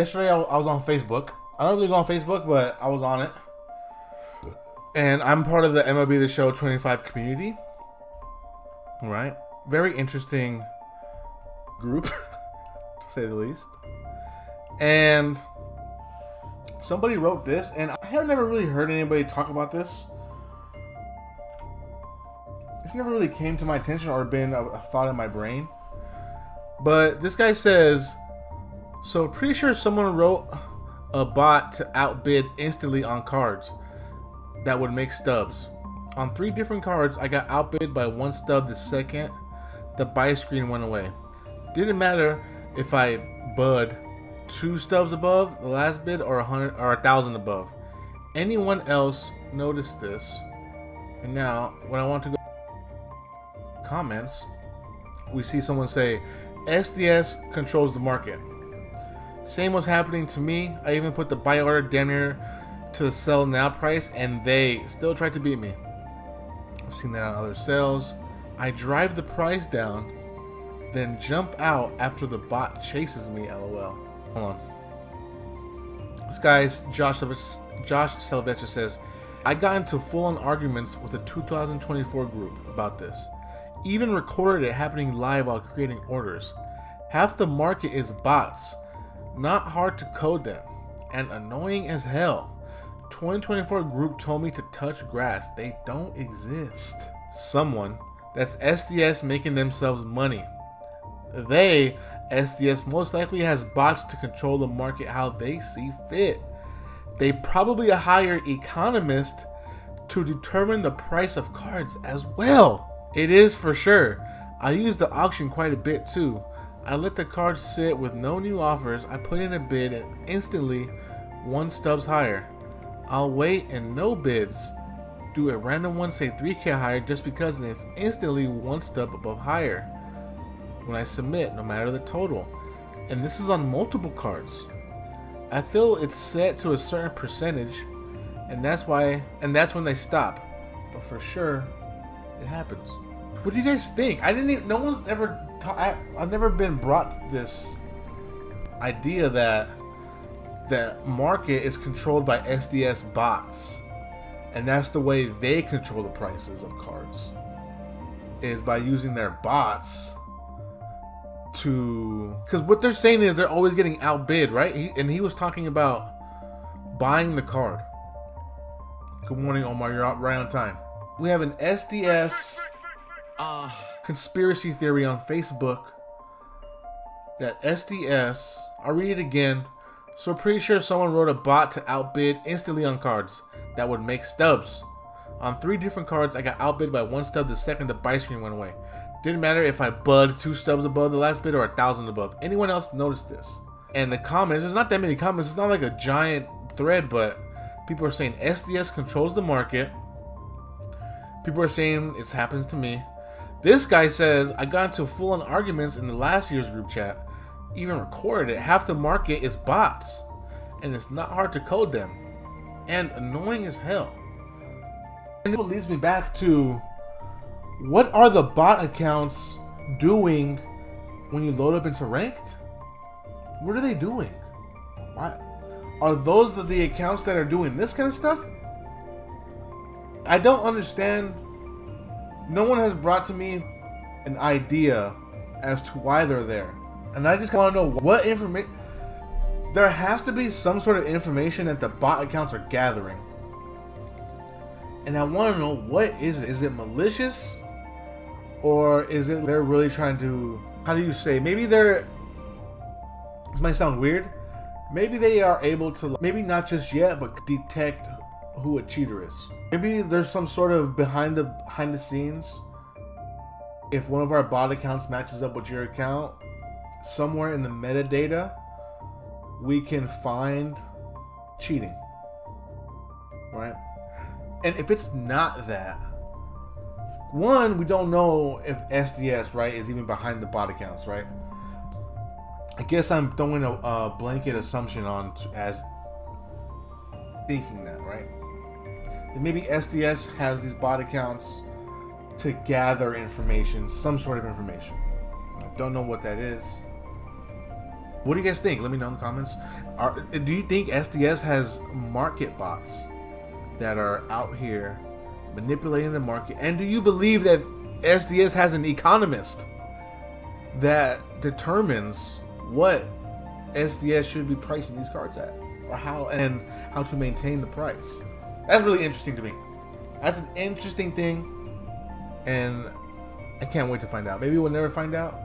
Yesterday I was on Facebook. I don't really go on Facebook, but I was on it. And I'm part of the MLB The Show 25 community. Right? Very interesting group, to say the least. And somebody wrote this, and I have never really heard anybody talk about this. This never really came to my attention or been a thought in my brain. But this guy says, so pretty sure someone wrote a bot to outbid instantly on cards that would make stubs. On 3 different cards, I got outbid by 1 stub the second the buy screen went away. Didn't matter if I bud 2 stubs above the last bid or 100 or 1,000 above. Anyone else noticed this? And now, when I want to go comments, we see someone say, SDS controls the market. Same was happening to me. I even put the buy order down here to the sell now price, and they still tried to beat me. I've seen that on other sales. I drive the price down, then jump out after the bot chases me, lol. Hold on. This guy's Josh Sylvester says, I got into full-on arguments with a 2024 group about this. Even recorded it happening live while creating orders. Half the market is bots. Not hard to code them. And annoying as hell. 2024 group told me to touch grass. They don't exist. Someone, that's SDS making themselves money. They, SDS, most likely has bots to control the market how they see fit. They probably hire economists to determine the price of cards as well. It is for sure. I use the auction quite a bit too. I let the cards sit with no new offers. I put in a bid and instantly 1 stubs higher. I'll wait and no bids. Do a random one say 3K higher just because and it's instantly 1 stub above higher when I submit, no matter the total. And this is on multiple cards. I feel it's set to a certain percentage, and that's when they stop. But for sure, it happens. What do you guys think? No one's ever I've never been brought this idea that the market is controlled by SDS bots, and that's the way they control the prices of cards, is by using their bots to, because what they're saying is they're always getting outbid, right? He was talking about buying the card. Good morning, Omar. You're right on time. We have an SDS conspiracy theory on Facebook that SDS, I'll read it again. So pretty sure someone wrote a bot to outbid instantly on cards that would make stubs. On 3 different cards, I got outbid by 1 stub the second the buy screen went away. Didn't matter if I bud 2 stubs above the last bid or 1,000 above. Anyone else noticed this? And the comments, there's not that many comments. It's not like a giant thread, but people are saying SDS controls the market. People are saying it happens to me. This guy says, I got into full-on arguments in the last year's group chat. Even recorded it. Half the market is bots. And it's not hard to code them. And annoying as hell. And this leads me back to, what are the bot accounts doing when you load up into ranked? What are they doing? Why? Are those the accounts that are doing this kind of stuff? I don't understand. No one has brought to me an idea as to why they're there. And I just want to know what information. There has to be some sort of information that the bot accounts are gathering. And I want to know, what is it? Is it malicious? Or is it they're really trying to, how do you say, maybe they're, this might sound weird, maybe they are able to, maybe not just yet, but detect who a cheater is. Maybe there's some sort of behind the scenes, if one of our bot accounts matches up with your account, somewhere in the metadata we can find cheating, right? And if it's not that, one, we don't know if SDS, right, is even behind the bot accounts, right? I guess I'm throwing a blanket assumption on as thinking that, right? That maybe SDS has these bot accounts to gather information, some sort of information. I don't know what that is. What do you guys think? Let me know in the comments. Do you think SDS has market bots that are out here manipulating the market? And do you believe that SDS has an economist that determines what SDS should be pricing these cards at, or how to maintain the price? That's really interesting to me. That's an interesting thing, and I can't wait to find out. Maybe we'll never find out.